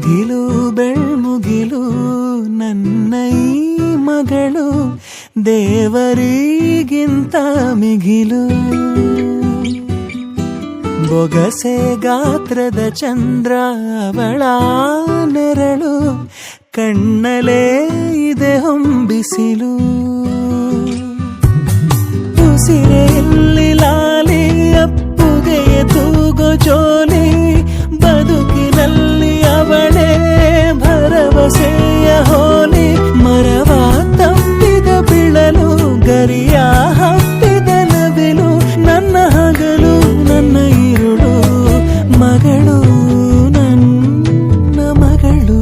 ಮುಗಿಲು ಬೆಳ್ಮುಗಿಲು ನನ್ನ ಈ ಮಗಳು ದೇವರಿಗಿಂತ ಮಿಗಿಲು. ಬೊಗಸೆ ಗಾತ್ರದ ಚಂದ್ರ ಅವಳ ನೆರಳು, ಕಣ್ಣಲೇ ಇದೆ ಹೊಂಬಿಸಿಲು. ಉಸಿರೆಯಲ್ಲಿ ಲಾಲಿ ಅಪ್ಪುಗೆಯ ತೂಗೋ ಜೋಲಿ, ಬದುಕಿನಲ್ಲಿ ಅವಳೇ ಭರವಸೆಯ ಹೋಲಿ. ಮರವ ತಪ್ಪಿದ ಬಿಳಲು, ಗರಿಯ ಹಬ್ಬಿದ ನವಿಲು, ನನ್ನ ಹಗಲು ನನ್ನ ಇರುಳು, ಮಗಳು ನನ್ನ ಮಗಳು.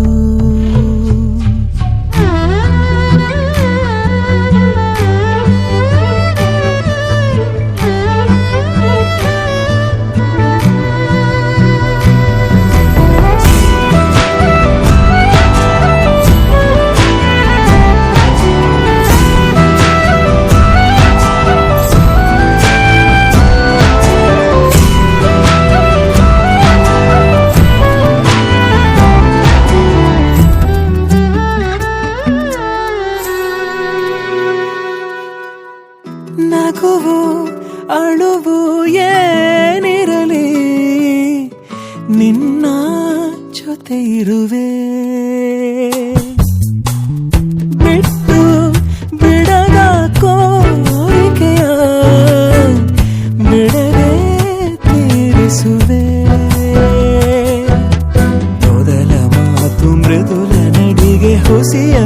ನಗುವು ಅಳುವು ಏನಿರಲಿ, ನಿನ್ನ ಜೊತೆ ಇರುವೆ. ಬಿಟ್ಟು ಬಿಡದ ಕೋರಿಕೆಯ ಬಿಡದೆ ತೀರಿಸುವೆ. ಮೊದಲ ಮಾತು ಮೃದುಲ ನಡಿಗೆ ಹುಸಿಯ